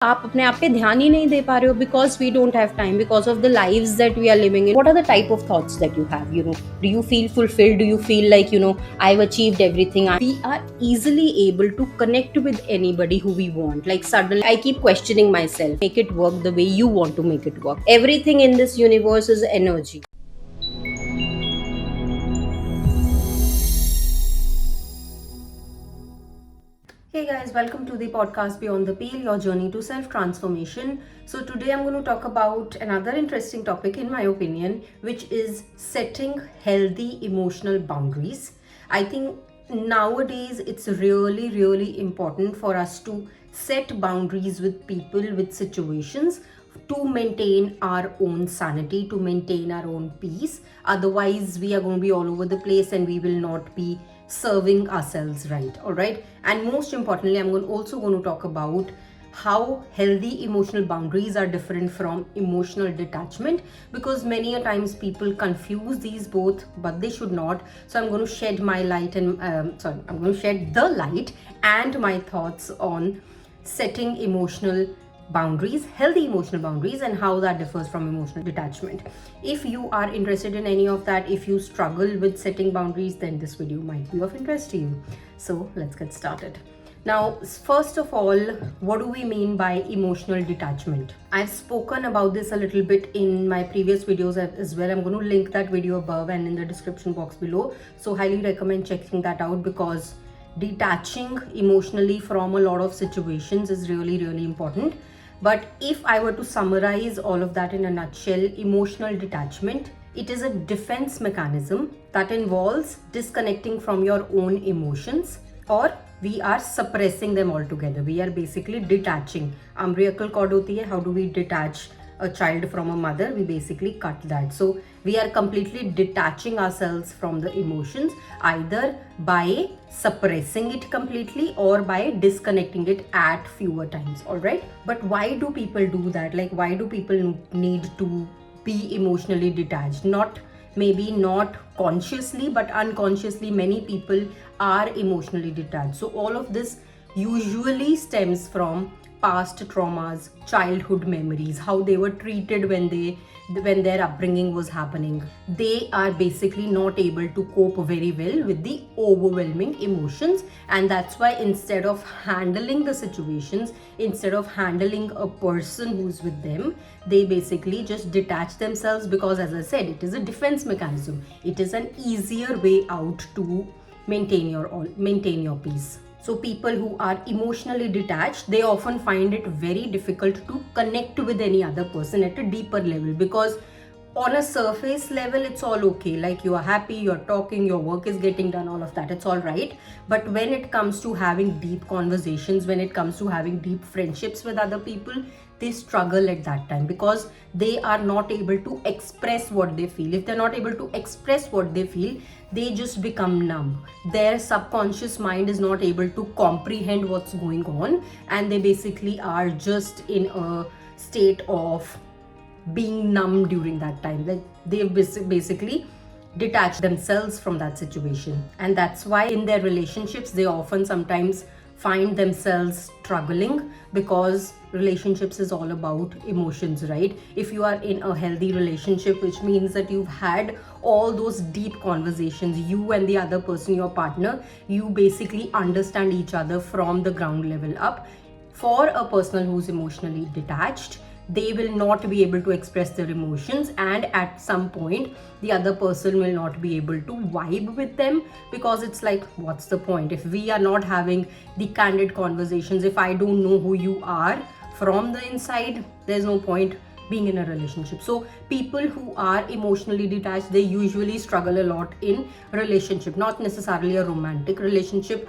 आप अपने आप पे ध्यान ही नहीं दे पा रहे हो because we don't have time, because of the lives that we are living in. What are the type of thoughts that you have? Do you feel fulfilled? Do you feel like, I've achieved everything? We are easily able to connect with anybody who we want. Like suddenly I keep questioning myself, make it work the way you want to make it work. Everything in this universe is energy. Hey guys, welcome to the podcast Beyond the Peel, your journey to self transformation. So, today I'm going to talk about another interesting topic, in my opinion, which is setting healthy emotional boundaries. I think nowadays it's really, really important for us to set boundaries with people, with situations, to maintain our own sanity, to maintain our own peace. Otherwise, we are going to be all over the place and we will not be serving ourselves right. All right. And most importantly, I'm also going to talk about how healthy emotional boundaries are different from emotional detachment, because many a times people confuse these both, but they should not. So I'm going to shed my light and I'm going to shed the light and my thoughts on setting emotional boundaries, healthy emotional boundaries, and how that differs from emotional detachment. If you are interested in any of that, if you struggle with setting boundaries, then this video might be of interest to you. So let's get started. Now, first of all, what do we mean by emotional detachment? I've spoken about this a little bit in my previous videos as well. I'm going to link that video above and in the description box below. So highly recommend checking that out, because detaching emotionally from a lot of situations is really, really important. But if I were to summarize all of that in a nutshell, emotional detachment, it is a defense mechanism that involves disconnecting from your own emotions, or we are suppressing them altogether. We are basically detaching. Umbilical cord hoti hai. How do we detach a child from a mother? We basically cut that. So we are completely detaching ourselves from the emotions, either by suppressing it completely or by disconnecting it at fewer times. All right. But why do people do that? Like, why do people need to be emotionally detached? Maybe not consciously, but unconsciously many people are emotionally detached. So all of this usually stems from past traumas, childhood memories, how they were treated when their upbringing was happening. They are basically not able to cope very well with the overwhelming emotions, and that's why instead of handling the situations, instead of handling a person who's with them, they basically just detach themselves, because, as I said, it is a defense mechanism. It is an easier way out to maintain your peace. So people who are emotionally detached, they often find it very difficult to connect with any other person at a deeper level, because on a surface level it's all okay, like you are happy, you're talking, your work is getting done, all of that, it's all right. But when it comes to having deep conversations, when it comes to having deep friendships with other people, they struggle at that time, because they are not able to express what they feel. If they're not able to express what they feel, they just become numb. Their subconscious mind is not able to comprehend what's going on, and they basically are just in a state of being numb during that time. Like, they basically detach themselves from that situation. And that's why in their relationships they often sometimes find themselves struggling, because relationships is all about emotions, right? If you are in a healthy relationship, which means that you've had all those deep conversations, you and the other person, your partner, you basically understand each other from the ground level up. For a person who's emotionally detached, they will not be able to express their emotions, and at some point the other person will not be able to vibe with them, because it's like, what's the point if we are not having the candid conversations? If I don't know who you are from the inside, there's no point being in a relationship. So people who are emotionally detached, they usually struggle a lot in relationship, not necessarily a romantic relationship.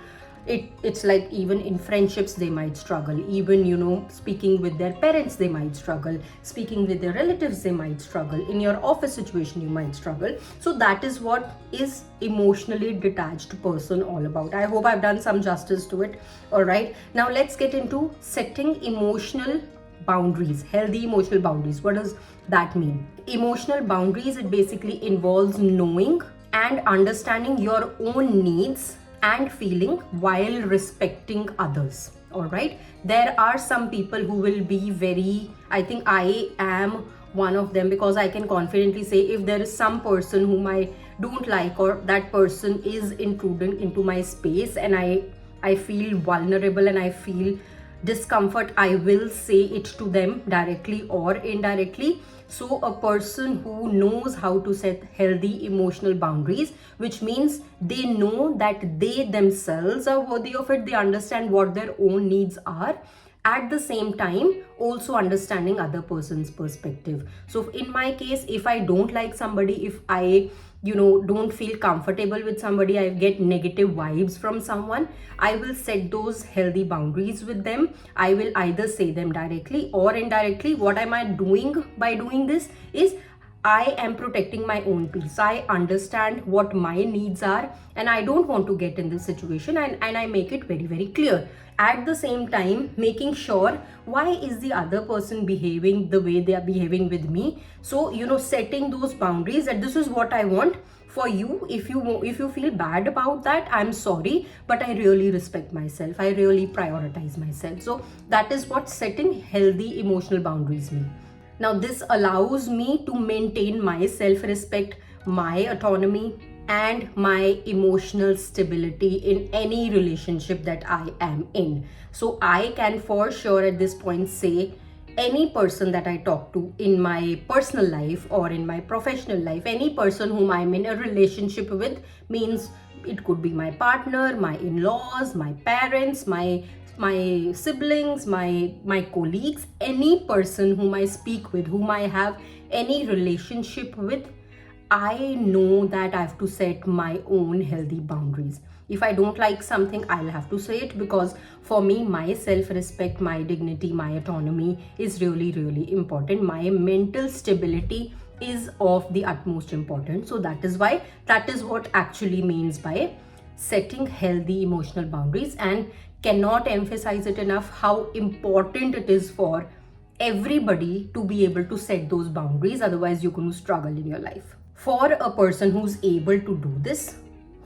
It's like, even in friendships they might struggle, even speaking with their parents they might struggle, speaking with their relatives they might struggle, in your office situation you might struggle. So that is what is emotionally detached person all about. I hope I've done some justice to it. All right, now let's get into setting emotional boundaries, healthy emotional boundaries. What does that mean? Emotional boundaries, it basically involves knowing and understanding your own needs and feeling while respecting others. All right, there are some people who will be very, I think I am one of them, because I can confidently say if there is some person whom I don't like, or that person is intruding into my space, and I feel vulnerable and I feel discomfort, I will say it to them directly or indirectly. So a person who knows how to set healthy emotional boundaries, which means they know that they themselves are worthy of it, they understand what their own needs are, at the same time also understanding other person's perspective. So in my case, if I don't like somebody, if I don't feel comfortable with somebody, I get negative vibes from someone, I will set those healthy boundaries with them. I will either say them directly or indirectly. What am I doing by doing this is I am protecting my own peace. I understand what my needs are and I don't want to get in this situation, and I make it very, very clear. At the same time, making sure why is the other person behaving the way they are behaving with me. So, setting those boundaries that this is what I want for you. If you feel bad about that, I'm sorry, but I really respect myself. I really prioritize myself. So that is what setting healthy emotional boundaries mean. Now, this allows me to maintain my self-respect, my autonomy, and my emotional stability in any relationship that I am in. So I can for sure at this point say any person that I talk to in my personal life or in my professional life, any person whom I'm in a relationship with, means it could be my partner, my in-laws, my parents, my siblings, my colleagues, any person whom I speak with, whom I have any relationship with, I know that I have to set my own healthy boundaries. If I don't like something, I'll have to say it, because for me, my self-respect, my dignity, my autonomy is really, really important. My mental stability is of the utmost importance. So that is what actually means by setting healthy emotional boundaries, and cannot emphasize it enough how important it is for everybody to be able to set those boundaries. Otherwise, you're going to struggle in your life. For a person who's able to do this,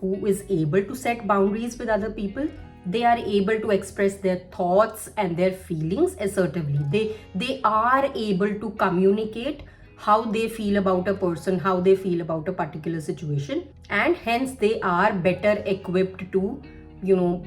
who is able to set boundaries with other people, they are able to express their thoughts and their feelings assertively. They are able to communicate how they feel about a person, how they feel about a particular situation, and hence they are better equipped to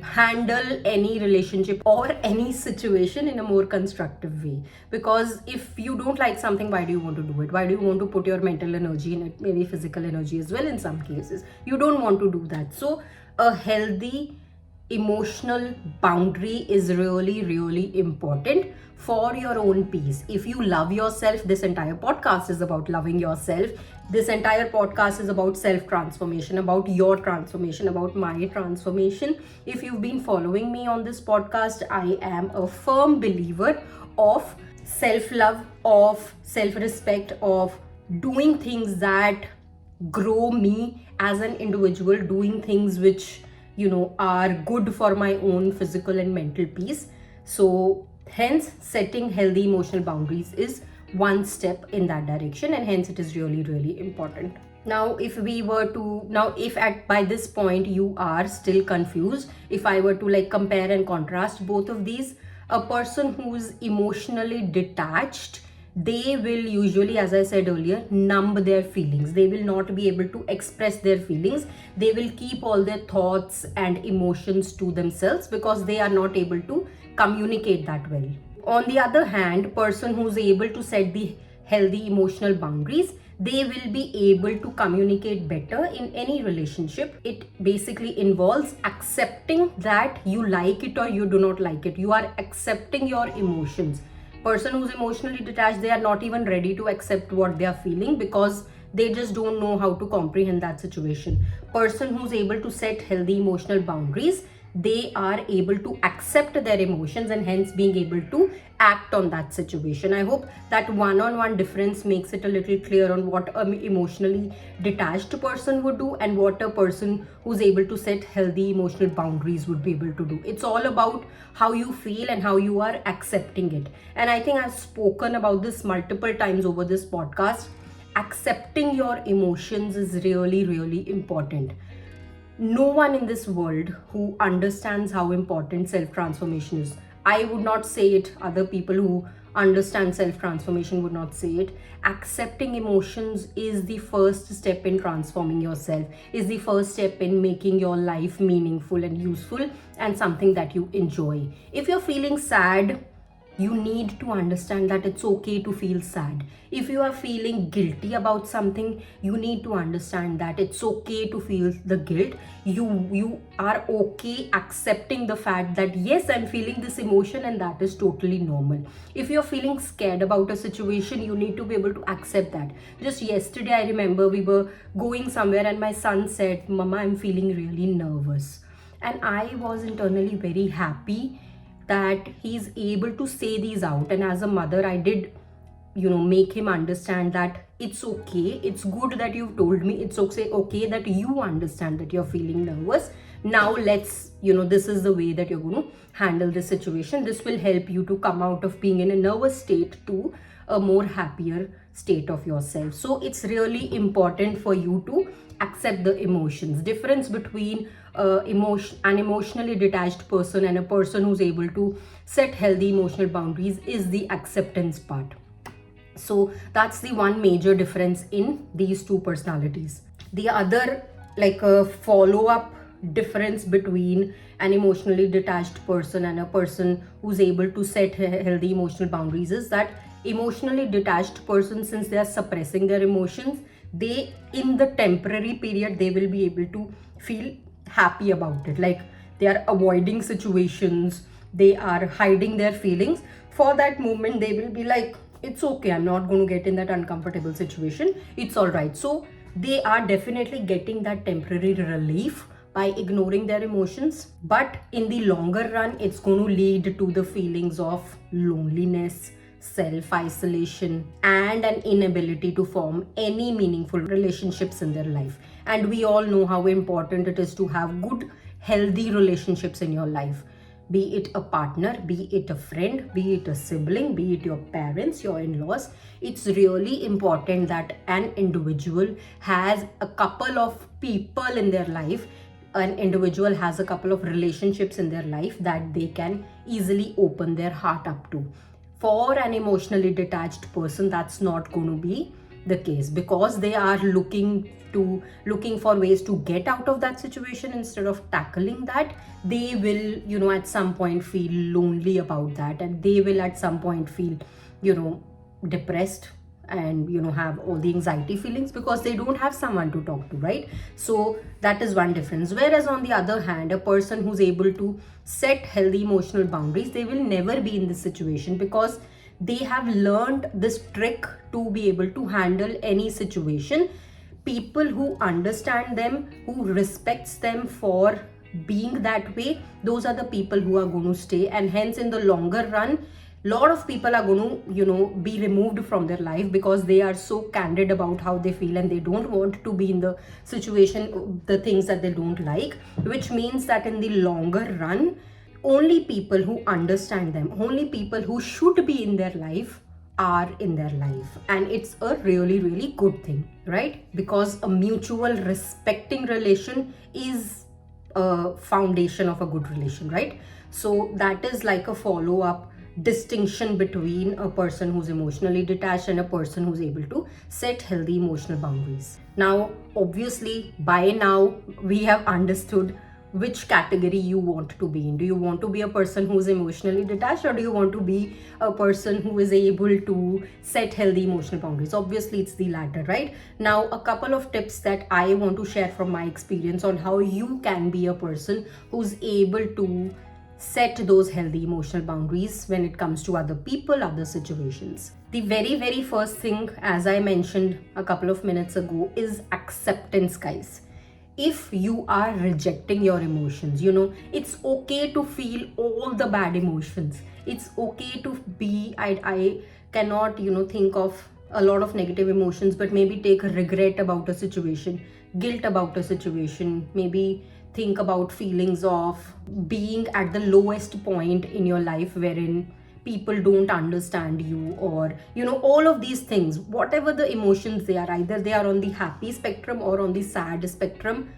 handle any relationship or any situation in a more constructive way. Because if you don't like something, why do you want to do it? Why do you want to put your mental energy in it? Maybe physical energy as well in some cases. You don't want to do that. So a healthy emotional boundary is really, really important for your own peace. If you love yourself, this entire podcast is about loving yourself. This entire podcast is about self-transformation, about your transformation, about my transformation. If you've been following me on this podcast, I am a firm believer of self-love, of self-respect, of doing things that grow me as an individual, doing things which are good for my own physical and mental peace. So hence setting healthy emotional boundaries is one step in that direction, and hence it is really, really important. Now, if by this point you are still confused, if I were to compare and contrast both of these, a person who is emotionally detached, they will usually, as I said earlier, numb their feelings. They will not be able to express their feelings. They will keep all their thoughts and emotions to themselves because they are not able to communicate that well. On the other hand, person who's able to set the healthy emotional boundaries, they will be able to communicate better in any relationship. It basically involves accepting that you like it or you do not like it. You are accepting your emotions. Person who's emotionally detached, they are not even ready to accept what they are feeling because they just don't know how to comprehend that situation. Person who's able to set healthy emotional boundaries, they are able to accept their emotions and hence being able to act on that situation. I hope that one-on-one difference makes it a little clear on what an emotionally detached person would do and what a person who's able to set healthy emotional boundaries would be able to do. It's all about how you feel and how you are accepting it. And I think I've spoken about this multiple times over this podcast. Accepting your emotions is really, really important. No one in this world who understands how important self-transformation is. I would not say it, other people who understand self transformation would not say it. Accepting emotions is the first step in transforming yourself, is the first step in making your life meaningful and useful and something that you enjoy. If you're feeling sad, you need to understand that it's okay to feel sad. If you are feeling guilty about something, you need to understand that it's okay to feel the guilt. You are okay accepting the fact that yes, I'm feeling this emotion and that is totally normal. If you're feeling scared about a situation, you need to be able to accept that. Just yesterday, I remember we were going somewhere and my son said, Mama, I'm feeling really nervous. And I was internally very happy that he's able to say these out. And as a mother, I did make him understand that it's okay, it's good that you've told me, it's okay that you understand that you're feeling nervous. Now let's, this is the way that you're going to handle this situation. This will help you to come out of being in a nervous state to a more happier state of yourself. So it's really important for you to accept the emotions. Difference between an emotionally detached person and a person who's able to set healthy emotional boundaries is the acceptance part. So that's the one major difference in these two personalities. The other, like a follow-up difference between an emotionally detached person and a person who's able to set healthy emotional boundaries, is that emotionally detached person, since they are suppressing their emotions, they, in the temporary period, they will be able to feel happy about it. Like they are avoiding situations, they are hiding their feelings. For that moment, they will be like, it's okay, I'm not going to get in that uncomfortable situation, it's all right. So they are definitely getting that temporary relief by ignoring their emotions. But in the longer run, it's going to lead to the feelings of loneliness, self-isolation, and an inability to form any meaningful relationships in their life. And we all know how important it is to have good, healthy relationships in your life. Be it a partner, be it a friend, be it a sibling, be it your parents, your in-laws. It's really important that an individual has a couple of people in their life, an individual has a couple of relationships in their life that they can easily open their heart up to. For an emotionally detached person, that's not going to be the case, because they are looking for ways to get out of that situation instead of tackling that. They will at some point feel lonely about that, and they will at some point feel depressed and have all the anxiety feelings because they don't have someone to talk to, right? So that is one difference. Whereas on the other hand, a person who's able to set healthy emotional boundaries, they will never be in this situation because they have learned this trick to be able to handle any situation. People who understand them, who respects them for being that way, those are the people who are going to stay. And hence, in the longer run, lot of people are going to be removed from their life because they are so candid about how they feel and they don't want to be in the situation, the things that they don't like. Which means that in the longer run, only people who understand them, only people who should be in their life are in their life. And it's a really, really good thing, right? Because a mutual respecting relation is a foundation of a good relation, right? So that is like a follow-up distinction between a person who's emotionally detached and a person who's able to set healthy emotional boundaries. Now, obviously, by now we have understood which category you want to be in. Do you want to be a person who's emotionally detached, or do you want to be a person who is able to set healthy emotional boundaries? Obviously, it's the latter, right? Now, a couple of tips that I want to share from my experience on how you can be a person who's able to set those healthy emotional boundaries when it comes to other people, other situations. The very, very first thing, as I mentioned a couple of minutes ago, is acceptance, guys. If you are rejecting your emotions, it's okay to feel all the bad emotions. It's okay to be, I cannot, think of a lot of negative emotions, but maybe take a regret about a situation, guilt about a situation, maybe think about feelings of being at the lowest point in your life wherein people don't understand you, or all of these things, whatever the emotions they are, either they are on the happy spectrum or on the sad spectrum.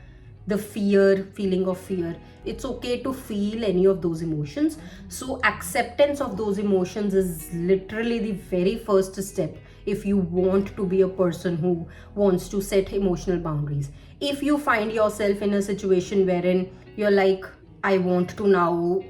the feeling of fear. It's okay to feel any of those emotions. So acceptance of those emotions is literally the very first step if you want to be a person who wants to set emotional boundaries. If you find yourself in a situation wherein you're like, I want to now,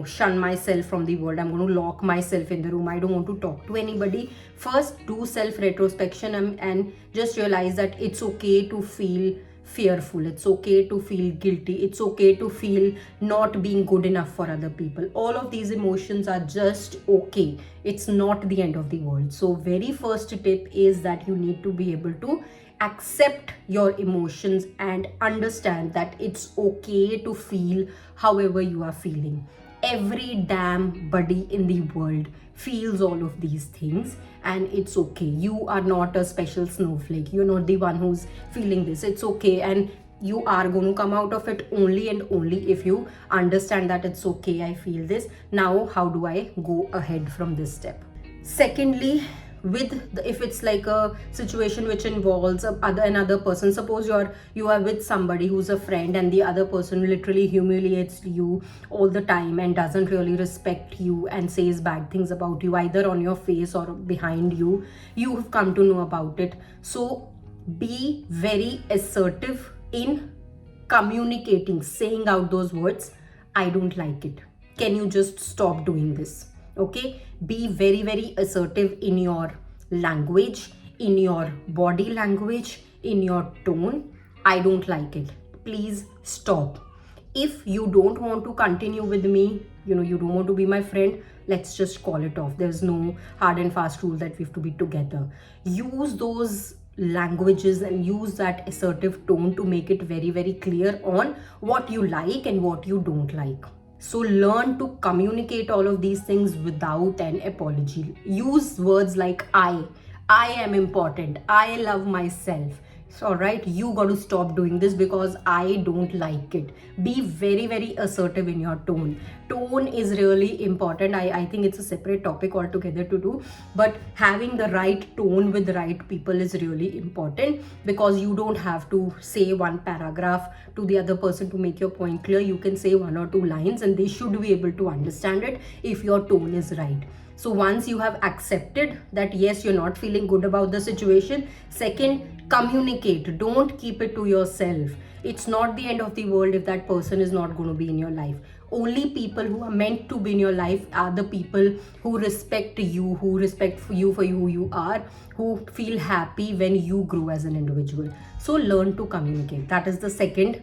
shun myself from the world, I'm going to lock myself in the room, I don't want to talk to anybody, first do self retrospection and just realize that it's okay to feel fearful, it's okay to feel guilty, it's okay to feel not being good enough for other people. All of these emotions are just okay, it's not the end of the world. So very first tip is that you need to be able to accept your emotions and understand that it's okay to feel however you are feeling. Every damn body in the world feels all of these things, and it's okay. You are not a special snowflake, you're not the one who's feeling this. It's okay, and you are going to come out of it only and only if you understand that it's okay, I feel this. Now how do I go ahead from this step? Secondly, if it's like a situation which involves another person, suppose you are with somebody who's a friend and the other person literally humiliates you all the time and doesn't really respect you and says bad things about you either on your face or behind you, you've come to know about it. So be very assertive in communicating, saying out those words, I don't like it, can you just stop doing this? Okay, be very, very assertive in your language, in your body language, in your tone. I don't like it, please stop. If you don't want to continue with me, you don't want to be my friend, let's just call it off. There's no hard and fast rule that we have to be together. Use those languages and use that assertive tone to make it very, very clear on what you like and what you don't like. So learn to communicate all of these things without an apology. Use words like I am important, I love myself. So right, you got to stop doing this because I don't like it. Be very, very assertive in your tone. Tone is really important. I think it's a separate topic altogether to do, but having the right tone with the right people is really important, because you don't have to say one paragraph to the other person to make your point clear. You can say one or two lines and they should be able to understand it if your tone is right. So once you have accepted that yes, you're not feeling good about the situation, second, communicate. Don't keep it to yourself. It's not the end of the world if that person is not going to be in your life. Only people who are meant to be in your life are the people who respect you, who respect you for who you are, who feel happy when you grow as an individual. So learn to communicate. That is the second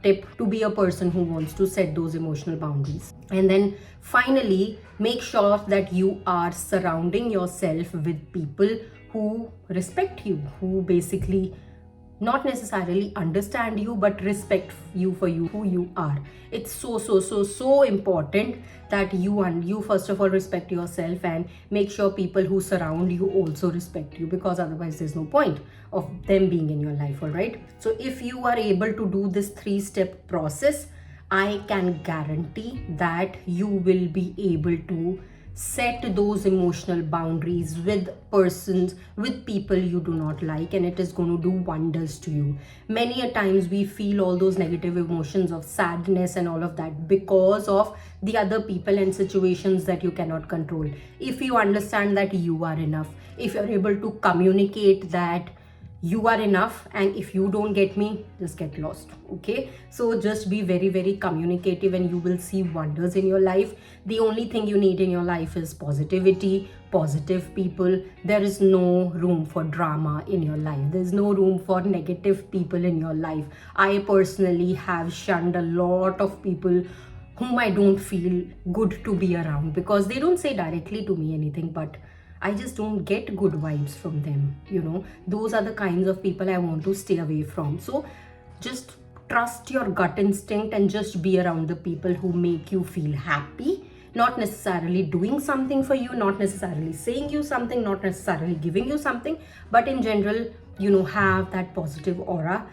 tip to be a person who wants to set those emotional boundaries. And then finally, make sure that you are surrounding yourself with people who respect you, who basically not necessarily understand you but respect you for who you are. It's so important that you first of all respect yourself and make sure people who surround you also respect you, because otherwise there's no point of them being in your life. All right, so if you are able to do this 3-step process, I can guarantee that you will be able to set those emotional boundaries with persons, with people you do not like, and it is going to do wonders to you. Many a times we feel all those negative emotions of sadness and all of that because of the other people and situations that you cannot control. If you understand that you are enough, if you're able to communicate that you are enough, and if you don't get me, just get lost. Okay, so just be very, very communicative and you will see wonders in your life. The only thing you need in your life is positivity, positive people. There is no room for drama in your life, there's no room for negative people in your life. I personally have shunned a lot of people whom I don't feel good to be around, because they don't say directly to me anything, but I just don't get good vibes from them. Those are the kinds of people I want to stay away from. So just trust your gut instinct and just be around the people who make you feel happy, not necessarily doing something for you, not necessarily saying you something, not necessarily giving you something, but in general, have that positive aura.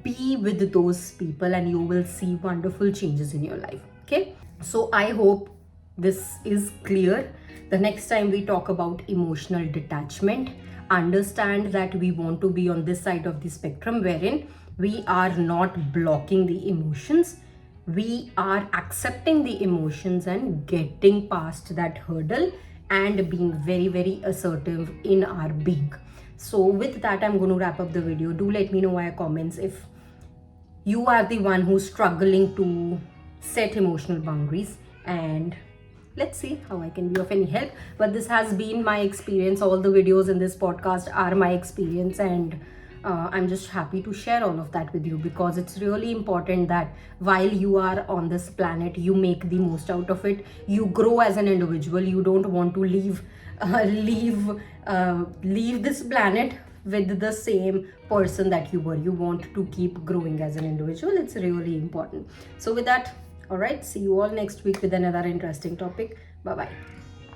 Be with those people and you will see wonderful changes in your life. Okay, so I hope this is clear. The next time we talk about emotional detachment, understand that we want to be on this side of the spectrum wherein We are not blocking the emotions. We are accepting the emotions and getting past that hurdle and being very, very assertive in our being. So with that, I'm going to wrap up the video. Do let me know via comments if you are the one who's struggling to set emotional boundaries, and let's see how I can be of any help. But this has been my experience. All the videos in this podcast are my experience, and I'm just happy to share all of that with you, because it's really important that while you are on this planet, you make the most out of it. You grow as an individual. You don't want to leave this planet with the same person that you were. You want to keep growing as an individual. It's really important. So with that, all right, see you all next week with another interesting topic. Bye bye.